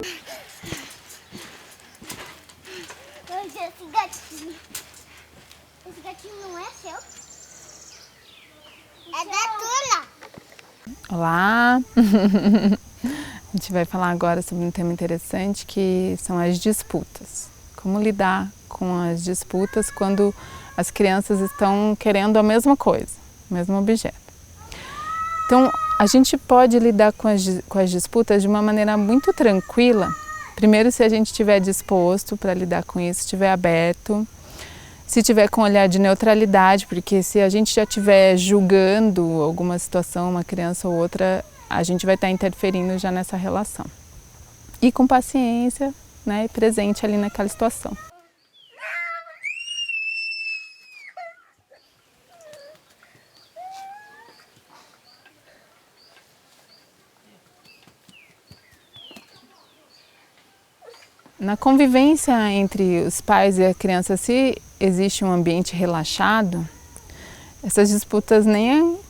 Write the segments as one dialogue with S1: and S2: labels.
S1: Esse gatinho não é seu? É da Tula.
S2: Olá! A gente vai falar agora sobre um tema interessante que são as disputas. Como lidar com as disputas quando as crianças estão querendo a mesma coisa, o mesmo objeto. Então, a gente pode lidar com as disputas de uma maneira muito tranquila. Primeiro, se a gente estiver disposto para lidar com isso, estiver aberto, se tiver com um olhar de neutralidade, porque se a gente já estiver julgando alguma situação, uma criança ou outra, a gente vai estar interferindo já nessa relação. E com paciência, né, presente ali naquela situação. Na convivência entre os pais e a criança, se existe um ambiente relaxado, essas disputas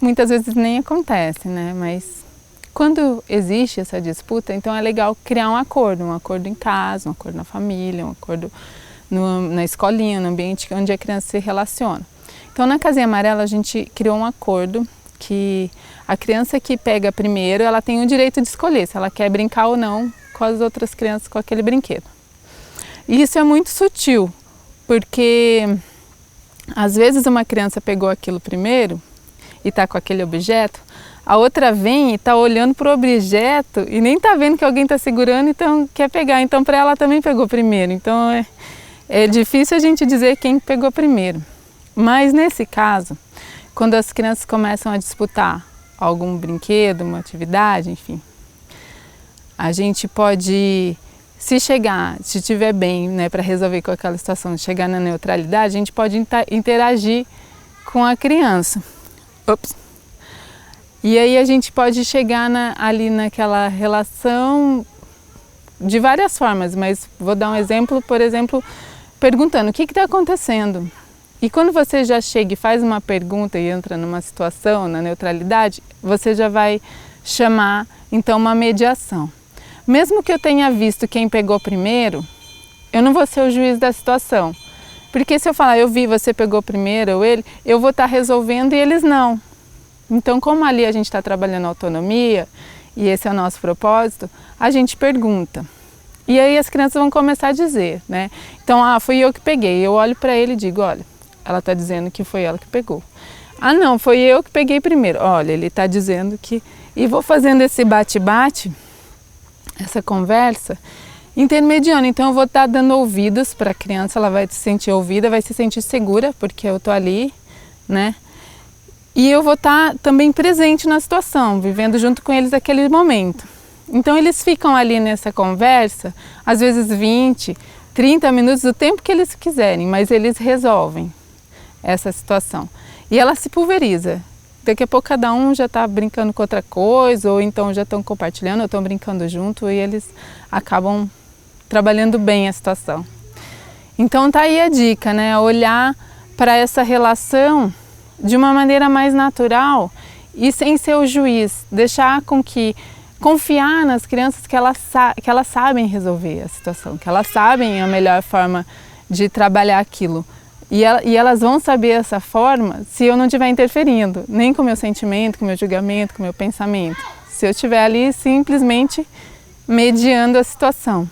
S2: muitas vezes nem acontecem, né? Mas quando existe essa disputa, então é legal criar um acordo em casa, um acordo na família, um acordo na escolinha, no ambiente onde a criança se relaciona. Então na Casinha Amarela a gente criou um acordo que a criança que pega primeiro, ela tem o direito de escolher se ela quer brincar ou não com as outras crianças com aquele brinquedo. E isso é muito sutil, porque às vezes uma criança pegou aquilo primeiro e está com aquele objeto, a outra vem e está olhando para o objeto e nem está vendo que alguém está segurando, então quer pegar. Então para ela também pegou primeiro. Então é difícil a gente dizer quem pegou primeiro. Mas nesse caso, quando as crianças começam a disputar algum brinquedo, uma atividade, enfim, a gente pode... Se estiver bem, né, para resolver com aquela situação, chegar na neutralidade, a gente pode interagir com a criança. Ops. E aí a gente pode chegar ali naquela relação de várias formas, mas vou dar um exemplo, por exemplo, perguntando o que está acontecendo. E quando você já chega e faz uma pergunta e entra numa situação, na neutralidade, você já vai chamar, então, uma mediação. Mesmo que eu tenha visto quem pegou primeiro, eu não vou ser o juiz da situação. Porque se eu falar, eu vi, você pegou primeiro ou ele, eu vou estar resolvendo e eles não. Então, como ali a gente está trabalhando autonomia, e esse é o nosso propósito, a gente pergunta. E aí as crianças vão começar a dizer, né? Então, fui eu que peguei. Eu olho para ele e digo, olha, ela está dizendo que foi ela que pegou. Ah, não, foi eu que peguei primeiro. Olha, ele está dizendo que... E vou fazendo esse bate-bate, essa conversa, intermediando. Então eu vou estar dando ouvidos para a criança, ela vai se sentir ouvida, vai se sentir segura, porque eu estou ali, né? E eu vou estar também presente na situação, vivendo junto com eles aquele momento. Então eles ficam ali nessa conversa, às vezes 20, 30 minutos, o tempo que eles quiserem, mas eles resolvem essa situação. E ela se pulveriza. Daqui a pouco cada um já está brincando com outra coisa, ou então já estão compartilhando, ou estão brincando junto, e eles acabam trabalhando bem a situação. Então tá aí a dica, né? Olhar para essa relação de uma maneira mais natural e sem ser o juiz, deixar com que confiar nas crianças que elas sabem resolver a situação, que elas sabem a melhor forma de trabalhar aquilo. E elas vão saber essa forma se eu não estiver interferindo, nem com o meu sentimento, com o meu julgamento, com o meu pensamento. Se eu estiver ali simplesmente mediando a situação.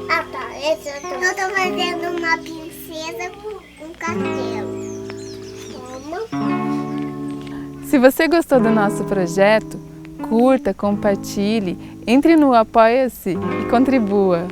S1: Ah, tá. Eu estou fazendo uma princesa com um castelo. Toma.
S2: Se você gostou do nosso projeto, curta, compartilhe, entre no Apoia-se e contribua.